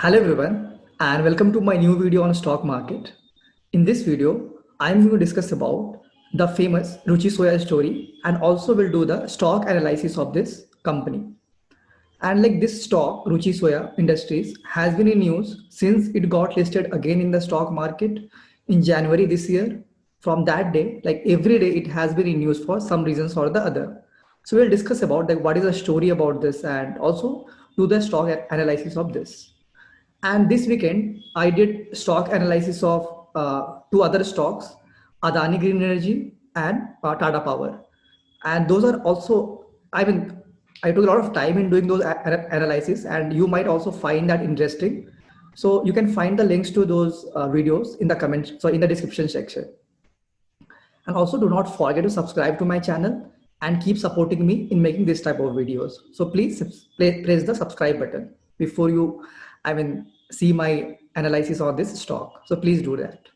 Hello everyone and welcome to my new video on stock market. In this video, I'm going to discuss about the famous Ruchi Soya story and also will do the stock analysis of this company. And like this stock, Ruchi Soya Industries has been in news since it got listed again in the stock market in January this year. From that day, like every day it has been in news for some reasons or the other. So we'll discuss about like what is the story about this and also do the stock analysis of this. And this weekend, I did stock analysis of two other stocks, Adani Green Energy and Tata Power. And those are also, I took a lot of time in doing those analysis, and you might also find that interesting. So you can find the links to those videos in the comments, so in the description section. And also do not forget to subscribe to my channel and keep supporting me in making this type of videos. So please press the subscribe button before you, see my analysis on this stock. So please do that.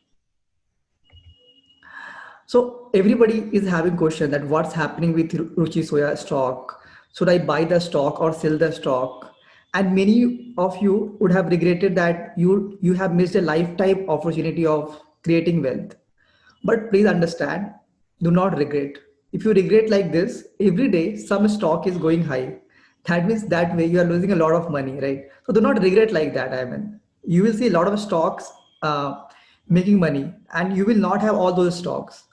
So everybody is having question that what's happening with Ruchi Soya stock? Should I buy the stock or sell the stock? And many of you would have regretted that you have missed a lifetime opportunity of creating wealth. But please understand, do not regret. If you regret like this, every day some stock is going high. That means that way you are losing a lot of money, right? So do not regret like that. You will see a lot of stocks making money, and you will not have all those stocks.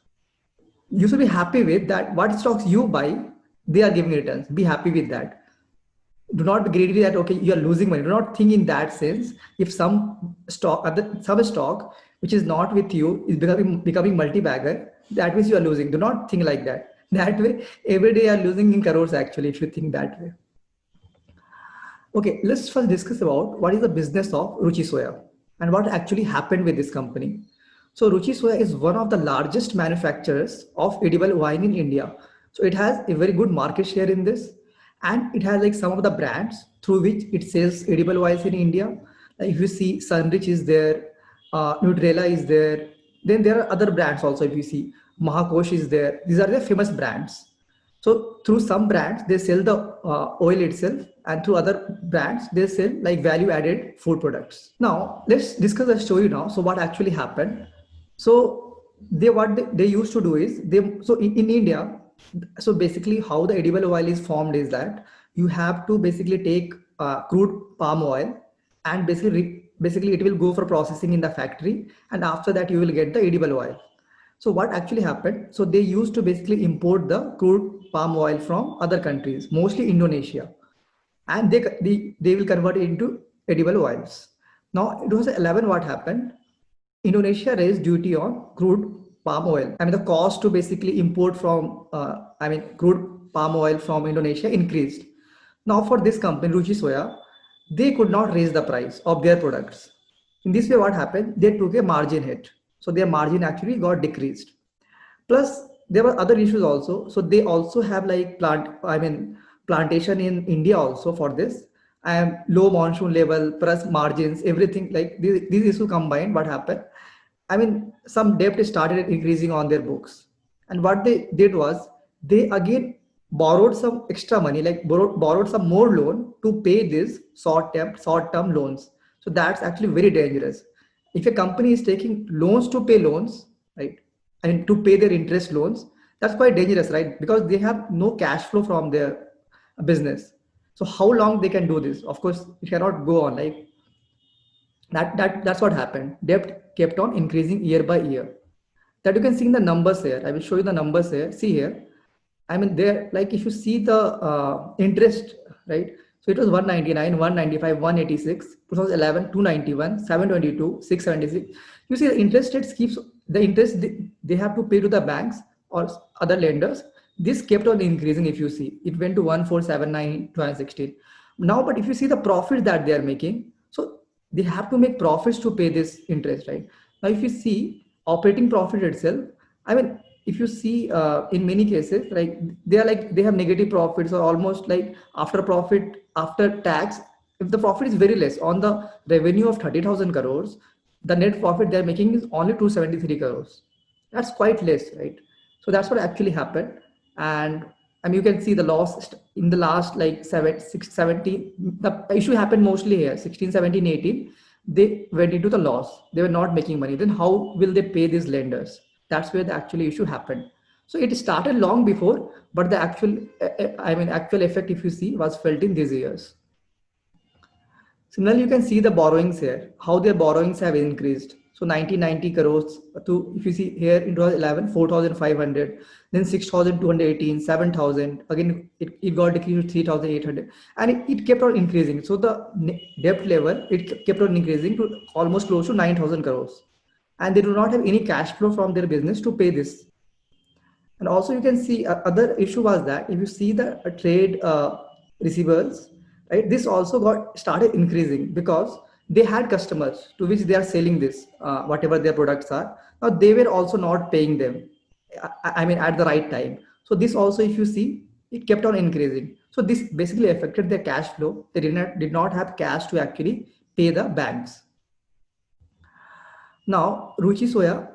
You should be happy with that. What stocks you buy, they are giving returns. Be happy with that. Do not be greedy that okay you are losing money. Do not think in that sense. If some stock which is not with you is becoming multi-bagger, that means you are losing. Do not think like that. That way every day you are losing in crores actually if you think that way. Okay, let's first discuss about what is the business of Ruchi Soya and what actually happened with this company. So Ruchi Soya is one of the largest manufacturers of edible wine in India. So it has a very good market share in this, and it has like some of the brands through which it sells edible oils in India. Like if you see Sunrich is there, Nutrela is there. Then there are other brands also. If you see Mahakosh is there. These are the famous brands. So through some brands, they sell the oil itself, and through other brands, they sell like value added food products. Now let's discuss the story now. So what actually happened? So what they used to do is in India, so basically how the edible oil is formed is that you have to basically take crude palm oil, and basically it will go for processing in the factory, and after that you will get the edible oil. So what actually happened? So they used to basically import the crude palm oil from other countries, mostly Indonesia, and they will convert it into edible oils. Now it was 11 what happened. Indonesia raised duty on crude palm oil. The cost to basically import from, crude palm oil from Indonesia increased. Now for this company, Ruchi Soya, they could not raise the price of their products. In this way, what happened? They took a margin hit. So their margin actually got decreased. Plus, there were other issues also. So they also have like plantation in India also for this. And low monsoon level plus margins, everything like these issues combined. What happened? Some debt started increasing on their books, and what they did was they again borrowed some extra money, like borrowed some more loan to pay these short term loans. So that's actually very dangerous. If a company is taking loans to pay loans, right, and to pay their interest loans, that's quite dangerous, right? Because they have no cash flow from their business. So how long they can do this? Of course, it cannot go on like that's what happened. Debt kept on increasing year by year. That you can see in the numbers here. I will show you the numbers here. See here. There, like if you see the interest, right? So it was 199, 195, 186, 2011, 291, 722, 676. You see the interest rates keeps the interest they have to pay to the banks or other lenders. This kept on increasing. If you see, it went to 1479, 2016. Now, but if you see the profit that they are making, so they have to make profits to pay this interest, right? Now, if you see operating profit itself, if you see in many cases, like they have negative profits or almost like after profit, after tax, if the profit is very less on the revenue of 30,000 crores, the net profit they're making is only 273 crores. That's quite less, right? So that's what actually happened. And you can see the loss in the last like 17, the issue happened mostly here, 16, 17, 18, they went into the loss. They were not making money. Then how will they pay these lenders? That's where the actual issue happened. So it started long before, but the actual, actual effect, if you see, was felt in these years. Similarly, you can see the borrowings here, how their borrowings have increased. So 1990 crores to, if you see here in 2011, 4,500, then 6,218, 7,000. Again, it got decreased to 3,800, and it kept on increasing. So the debt level, it kept on increasing to almost close to 9,000 crores. And they do not have any cash flow from their business to pay this. And also you can see other issue was that if you see the trade receivables, right, this also got started increasing because they had customers to which they are selling this, whatever their products are. Now they were also not paying them, at the right time. So this also, if you see, it kept on increasing. So this basically affected their cash flow. They did not have cash to actually pay the banks. Now, Ruchi Soya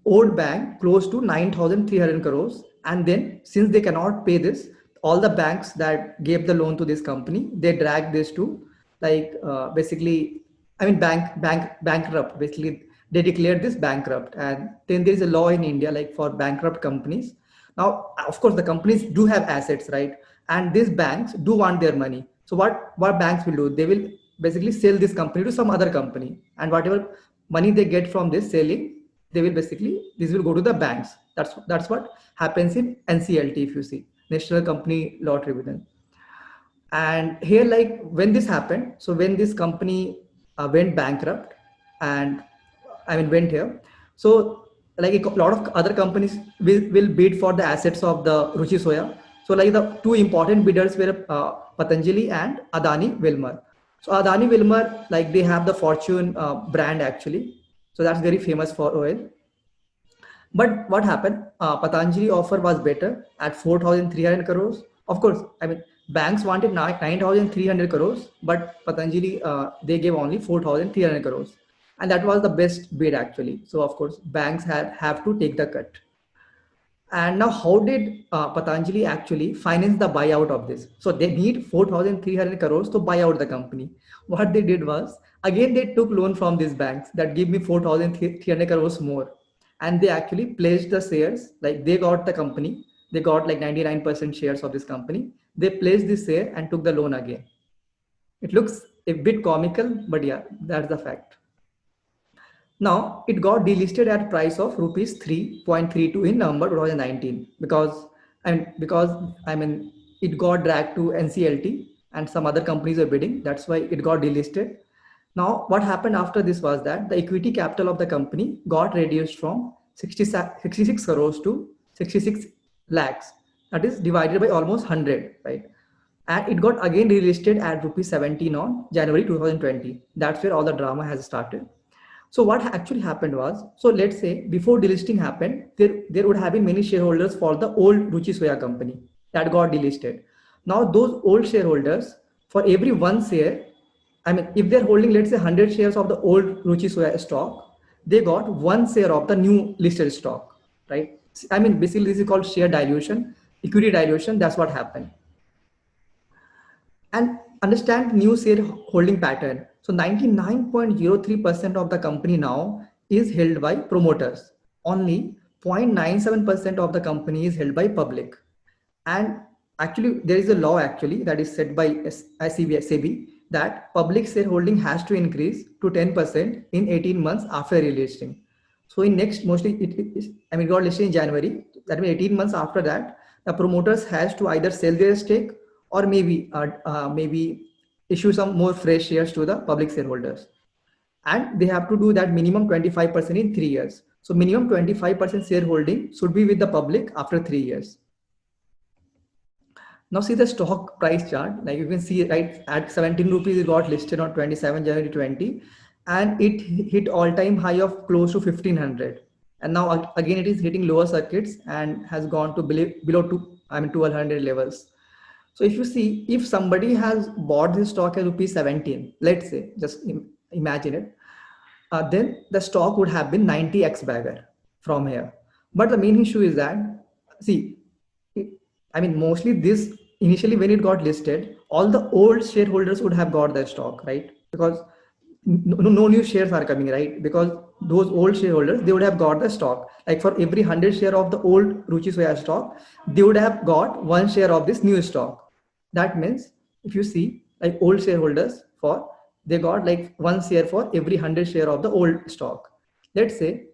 owed bank close to 9,300 crores. And then since they cannot pay this, all the banks that gave the loan to this company, they dragged this to basically, bankrupt. Basically, they declared this bankrupt. And then there is a law in India, like for bankrupt companies. Now, of course, the companies do have assets, right? And these banks do want their money. So what banks will do? They will basically sell this company to some other company, and whatever money they get from this selling, they will basically, this will go to the banks. That's what happens in NCLT, if you see, National Company Law Tribunal. And here, like when this happened, so when this company went bankrupt, and went here, so like a lot of other companies will bid for the assets of the Ruchi Soya. So like the two important bidders were Patanjali and Adani Wilmar. So Adani Wilmar, like they have the Fortune brand actually. So that's very famous for oil. But what happened? Patanjali offer was better at 4,300 crores. Of course, banks wanted 9,300 crores, but Patanjali, they gave only 4,300 crores. And that was the best bid actually. So of course, banks have to take the cut. And now, how did Patanjali actually finance the buyout of this? So they need 4,300 crores to buy out the company. What they did was, again, they took loan from these banks that give me 4,300 crores more. And they actually pledged the shares, like they got the company, they got like 99% shares of this company. They pledged this share and took the loan again. It looks a bit comical, but yeah, that's the fact. Now it got delisted at price of rupees 3.32 in November 2019 because it got dragged to NCLT and some other companies are bidding. That's why it got delisted. Now what happened after this was that the equity capital of the company got reduced from 66 crores to 66 lakhs. That is divided by almost 100, right? And it got again delisted at rupees 17 on January 2020. That's where all the drama has started. So what actually happened was, so let's say before delisting happened, there would have been many shareholders for the old Ruchi Soya company that got delisted. Now those old shareholders, for every one share, if they're holding, let's say 100 shares of the old Ruchi Soya stock, they got one share of the new listed stock, right? Basically this is called share dilution, equity dilution. That's what happened. And understand new share holding pattern. So 99.03% of the company now is held by promoters. Only 0.97% of the company is held by public. And actually, there is a law actually that is set by SEBI that public shareholding has to increase to 10% in 18 months after relisting. So in next, mostly it got listed in January. That means 18 months after that, the promoters has to either sell their stake or maybe issue some more fresh shares to the public shareholders. And they have to do that minimum 25% in 3 years. So minimum 25% shareholding should be with the public after 3 years. Now see the stock price chart, like you can see right at 17 rupees, it got listed on 27 January 20, and it hit all-time high of close to 1500. And now again, it is hitting lower circuits and has gone to below 1200 levels. So if you see, if somebody has bought this stock at rupees 17, let's say, just imagine it, then the stock would have been 90x bagger from here. But the main issue is that, see, mostly this initially when it got listed, all the old shareholders would have got the stock, right? Because no new shares are coming, right? Because those old shareholders, they would have got the stock. Like for every 100 share of the old Ruchi Soya stock, they would have got one share of this new stock. That means if you see like old shareholders for, they got like one share for every 100 share of the old stock. Let's say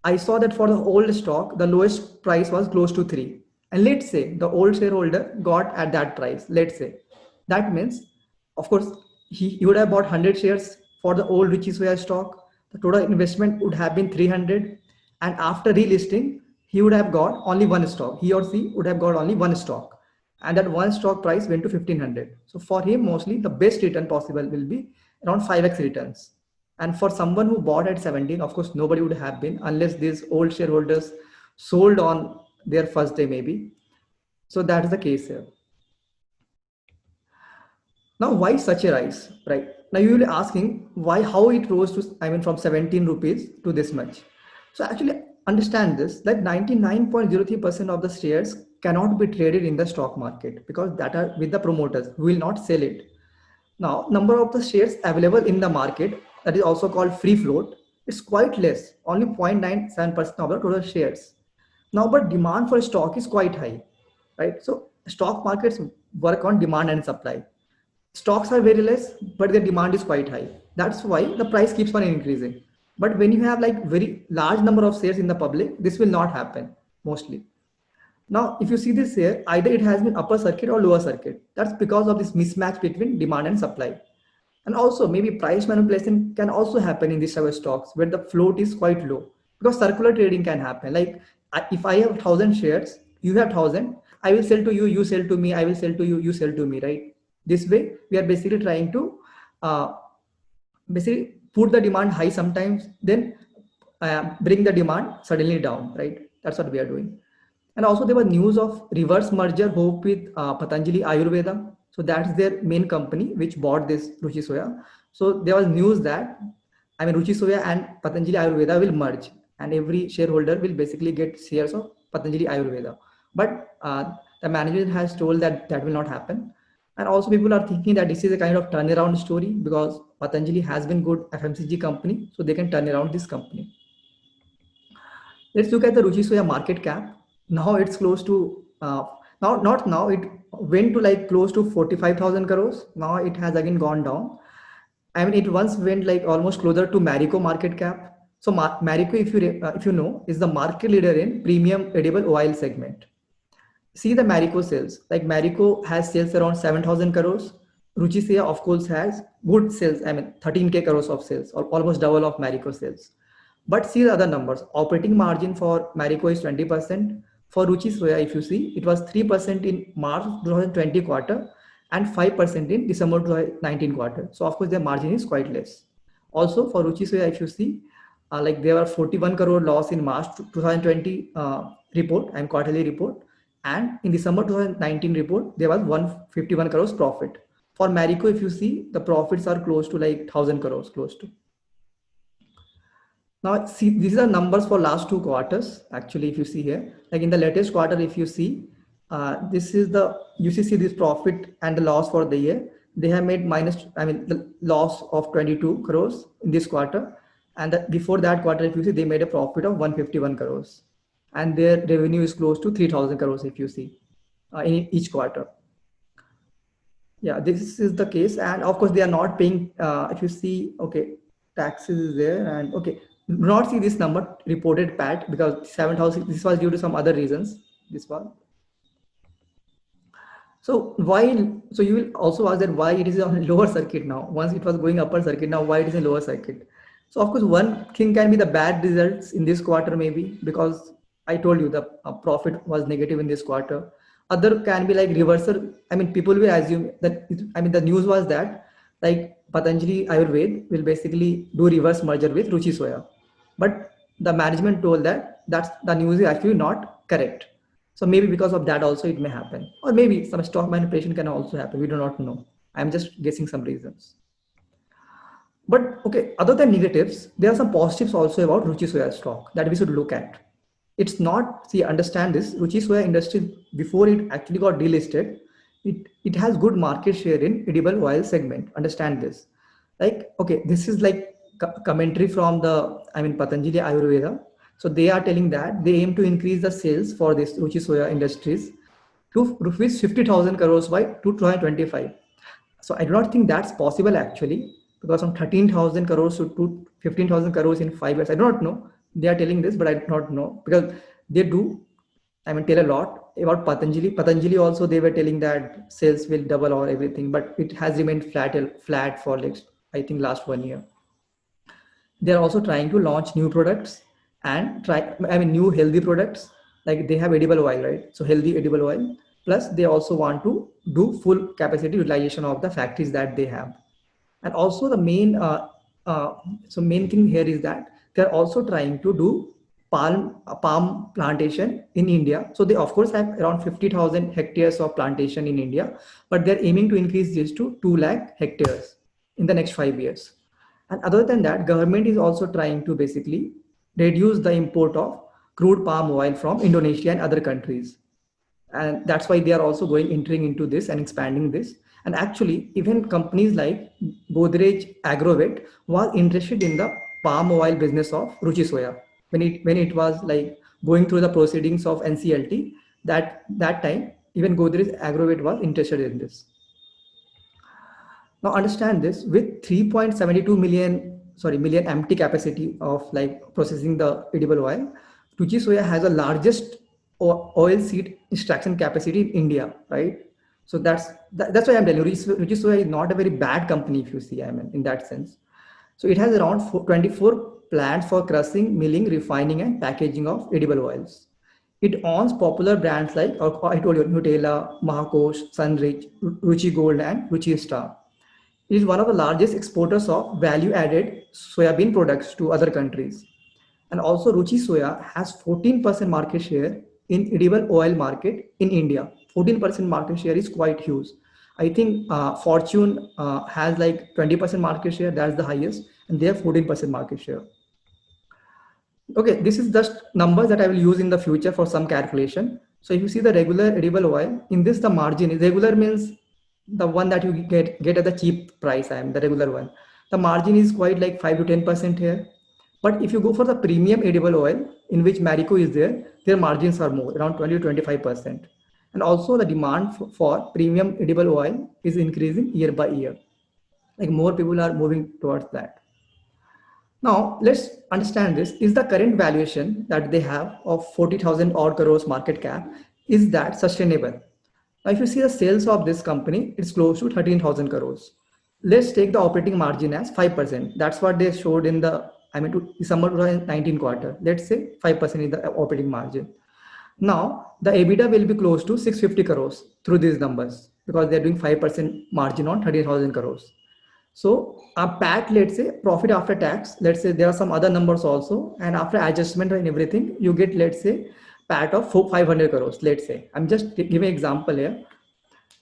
I saw that for the old stock, the lowest price was close to 3. And let's say the old shareholder got at that price. Let's say that means, of course, he would have bought 100 shares for the old Ruchi Soya stock. The total investment would have been 300. And after relisting, he would have got only one stock. He or she would have got only one stock. And that one stock price went to 1500. So for him, mostly the best return possible will be around 5x returns. And for someone who bought at 17, of course, nobody would have been unless these old shareholders sold on their first day, maybe. So that is the case here. Now, why such a rise, right? Now you will be asking why, how it rose to, I mean, from 17 rupees to this much. So actually understand this, that 99.03% of the shares cannot be traded in the stock market because that are with the promoters who will not sell it. Now, number of the shares available in the market, that is also called free float, is quite less, only 0.97% of the total shares. Now, but demand for stock is quite high, right? So stock markets work on demand and supply. Stocks are very less, but their demand is quite high. That's why the price keeps on increasing. But when you have like very large number of shares in the public, this will not happen mostly. Now, if you see this here, either it has been upper circuit or lower circuit. That's because of this mismatch between demand and supply. And also maybe price manipulation can also happen in these type of stocks where the float is quite low because circular trading can happen. Like if I have 1,000 shares, you have 1,000, I will sell to you, you sell to me, I will sell to you, you sell to me, right? This way, we are basically trying to uh, basically put the demand high sometimes, then bring the demand suddenly down, right? That's what we are doing. And also there was news of reverse merger hope with Patanjali Ayurveda. So that's their main company which bought this Ruchi Soya. So there was news that, I mean, Ruchi Soya and Patanjali Ayurveda will merge and every shareholder will basically get shares of Patanjali Ayurveda. But the management has told that that will not happen. And also people are thinking that this is a kind of turnaround story because Patanjali has been good FMCG company, so they can turn around this company. Let's look at the Ruchi Soya market cap. Now it's close to, now not now, it went to like close to 45,000 crores. Now it has again gone down. I mean, it once went like almost closer to Marico market cap. So Marico, if you know, is the market leader in premium edible oil segment. See the Marico sales. Like Marico has sales around 7,000 crores. Ruchi Soya, of course, has good sales. I mean, 13k crores of sales, or almost double of Marico sales. But see the other numbers. Operating margin for Marico is 20%. For Ruchi Soya, if you see, it was 3% in March 2020 quarter and 5% in December 2019 quarter. So of course, their margin is quite less. Also for Ruchi Soya, if you see, like there were 41 crore loss in March 2020 report and quarterly report. And in December 2019 report, there was 151 crores profit. For Marico, if you see, the profits are close to like 1,000 crores, close to. Now, see, these are numbers for last 2 quarters. Actually, if you see here, like in the latest quarter, if you see, this is the, you see this profit and the loss for the year. They have made minus, I mean, the loss of 22 crores in this quarter. And before that quarter, if you see, they made a profit of 151 crores. And their revenue is close to 3,000 crores, if you see, in each quarter. Yeah, this is the case. And of course, they are not paying, if you see, okay, taxes is there. And okay, do not see this number reported PAT because 7,000, this was due to some other reasons. This one. So why, so you will also ask that why it is on lower circuit now. Once it was going upper circuit, now why it is a lower circuit? So of course, one thing can be the bad results in this quarter, maybe because I told you the profit was negative in this quarter. Other can be like reversal. I mean, people will assume that, I mean, the news was that like Patanjali Ayurved will basically do reverse merger with Ruchi Soya. But the management told that that's, the news is actually not correct. So maybe because of that also it may happen. Or maybe some stock manipulation can also happen. We do not know. I'm just guessing some reasons. But okay, other than negatives, there are some positives also about Ruchi Soya stock that we should look at. It's not, see, understand this, Ruchi Soya industry, before it actually got delisted, it has good market share in edible oil segment. Understand this. Like, okay, this is like commentary from the, I mean, Patanjali Ayurveda. So they are telling that they aim to increase the sales for this Ruchi Soya Industries to rupees 50,000 crores by 2025. So I do not think that's possible actually, because from 13,000 crores to 15,000 crores in 5 years, I do not know. They are telling this, but I do not know because they do, I mean, tell a lot about Patanjali. Patanjali also, they were telling that sales will double or everything, but it has remained flat for like, I think last 1 year. They're also trying to launch new products and I mean, new healthy products. Like they have edible oil, right? So healthy edible oil. Plus, they also want to do full capacity utilization of the factories that they have. And also the main, so main thing here is that they're also trying to do palm plantation in India. So they of course have around 50,000 hectares of plantation in India, but they're aiming to increase this to 2 lakh hectares in the next 5 years. And other than that, government is also trying to basically reduce the import of crude palm oil from Indonesia and other countries. And that's why they are also entering into this and expanding this. And actually, even companies like Godrej Agrovet was interested in the palm oil business of Ruchi Soya when it was like going through the proceedings of NCLT. That time, even Godrej Agrovet was interested in this. Now understand this, with 3.72 million empty capacity of like processing the edible oil, Ruchi Soya has the largest oil seed extraction capacity in India, right? So that's why I'm telling you, Ruchi Soya is not a very bad company if you see, I mean, in that sense. So it has around 24 plants for crushing, milling, refining, and packaging of edible oils. It owns popular brands like, I told you, Nutella, Mahakosh, Sunrich, Ruchi Gold, and Ruchi Star. It is one of the largest exporters of value-added soybean products to other countries. And also Ruchi Soya has 14% market share in edible oil market in India. 14% market share is quite huge. I think Fortune has like 20% market share, that's the highest, and they have 14% market share. Okay, this is just numbers that I will use in the future for some calculation. So if you see the regular edible oil, in this the margin is regular, means the one that you get at the cheap price. I am the regular one. The margin is quite like 5 to 10% here. But if you go for the premium edible oil, in which Marico is there, their margins are more, around 20 to 25%. And also the demand for premium edible oil is increasing year by year. Like more people are moving towards that. Now, let's understand this. Is the current valuation that they have of 40,000 odd crores market cap, is that sustainable? Now, if you see the sales of this company, it's close to 13,000 crores. Let's take the operating margin as 5%. That's what they showed in the, I mean, to December 2019 quarter. Let's say 5% is the operating margin. Now, the EBITDA will be close to 650 crores through these numbers because they're doing 5% margin on 30,000 crores. So a PAT, let's say profit after tax, let's say there are some other numbers also, and after adjustment and everything, you get, let's say, PAT of 500 crores. Let's say I'm just giving an example here,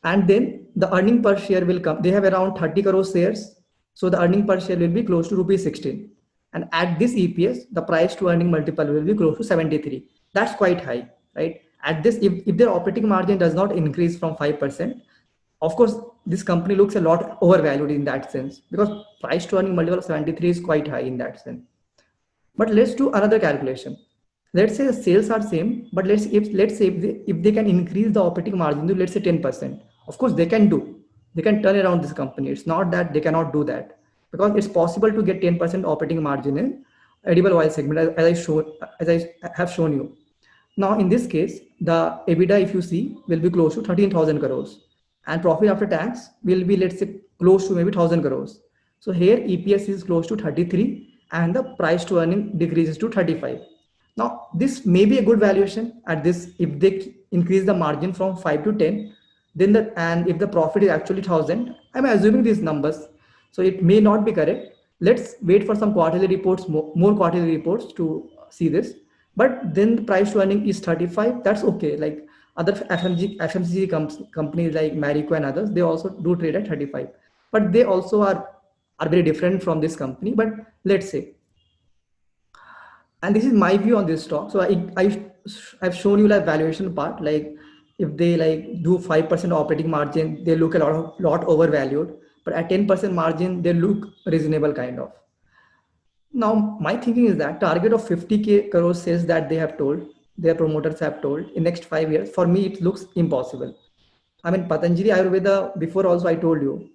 and then the earning per share will come. They have around 30 crores shares, so the earning per share will be close to rupees 16. And at this EPS, the price to earning multiple will be close to 73. That's quite high, right? At this, if their operating margin does not increase from 5%, of course, this company looks a lot overvalued in that sense, because price to earning multiple of 73 is quite high in that sense. But let's do another calculation. Let's say the sales are same, but let's say if they can increase the operating margin to, let's say, 10%. Of course, they can do. They can turn around this company. It's not that they cannot do that, because it's possible to get 10% operating margin in edible oil segment, as I have shown you. Now, in this case, the EBITDA, if you see, will be close to 13,000 crores, and profit after tax will be, let's say, close to maybe 1,000 crores. So here EPS is close to 33, and the price to earning decreases to 35. Now, this may be a good valuation at this if they increase the margin from 5 to 10, then and if the profit is actually 1,000, I'm assuming these numbers, so it may not be correct. Let's wait for some quarterly reports, more quarterly reports to see this. But then the price to earning is 35. That's okay. Like other FMCG companies like Marico and others, they also do trade at 35. But they also are very different from this company. But let's say, and this is my view on this stock. So I've shown you like valuation part. Like if they like do 5% operating margin, they look a lot overvalued. But at 10% margin, they look reasonable kind of. Now, my thinking is that target of 50K crore sales that they have told, their promoters have told in next 5 years, for me, it looks impossible. I mean, Patanjali Ayurveda, before also I told you,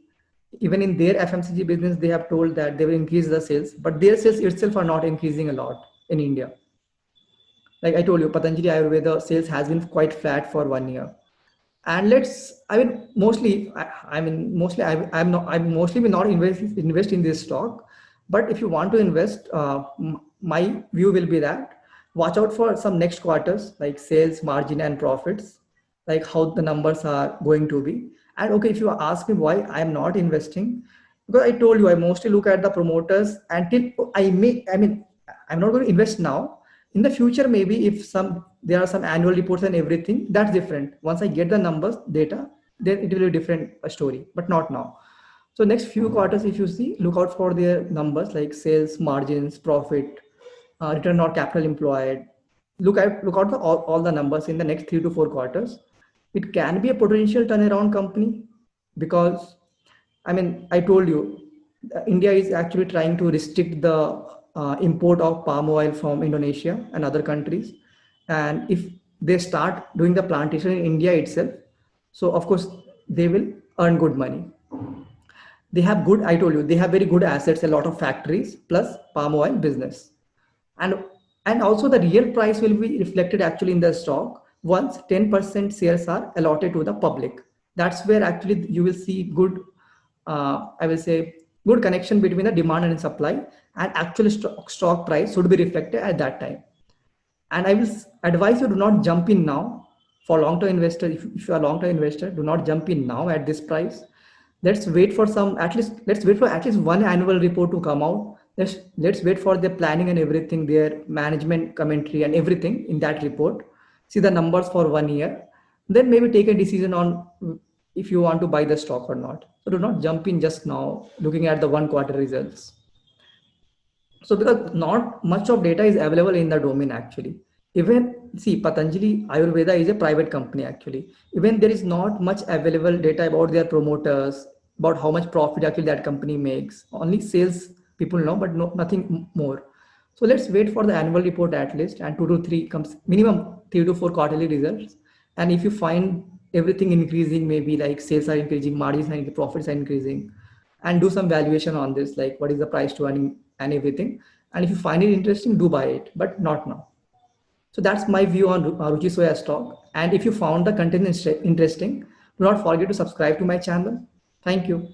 even in their FMCG business, they have told that they will increase the sales, but their sales itself are not increasing a lot in India. Like I told you, Patanjali Ayurveda sales has been quite flat for 1 year. And I mean, mostly, I'm mostly will not invest in this stock. But if you want to invest, my view will be that watch out for some next quarters, like sales, margin, and profits, like how the numbers are going to be. And okay, if you ask me why I'm not investing, because I told you, I mostly look at the promoters until I'm not going to invest now. In the future, maybe if there are some annual reports and everything, that's different. Once I get the numbers data, then it will be a different story, but not now. So next few quarters, if you see, look out for their numbers like sales, margins, profit, return on capital employed. Look out for all the numbers in the next 3 to 4 quarters. It can be a potential turnaround company, because I mean, I told you, India is actually trying to restrict the import of palm oil from Indonesia and other countries. And if they start doing the plantation in India itself, so of course they will earn good money. They have good, I told you, they have very good assets, a lot of factories plus palm oil business. And and also the real price will be reflected actually in the stock once 10% shares are allotted to the public. That's where actually you will see good, I will say, good connection between the demand and supply, and actual stock price should be reflected at that time. And I will advise you, do not jump in now. For long-term investor, if you are a long-term investor, do not jump in now at this price. Let's wait for at least one annual report to come out. Let's wait for their planning and everything, their management commentary and everything in that report. See the numbers for 1 year, then maybe take a decision on if you want to buy the stock or not. So do not jump in just now looking at the 1 quarter results. So because not much of data is available in the domain actually. Even see, Patanjali Ayurveda is a private company actually. Even there is not much available data about their promoters, about how much profit actually that company makes. Only sales people know, but nothing more. So let's wait for the annual report at least, and 2 to 3 comes minimum 3 to 4 quarterly results. And if you find everything increasing, maybe like sales are increasing, margins and profits are increasing, and do some valuation on this, like what is the price to earning and everything. And if you find it interesting, do buy it, but not now. So that's my view on Ruchi Soya stock. And if you found the content interesting, do not forget to subscribe to my channel. Thank you.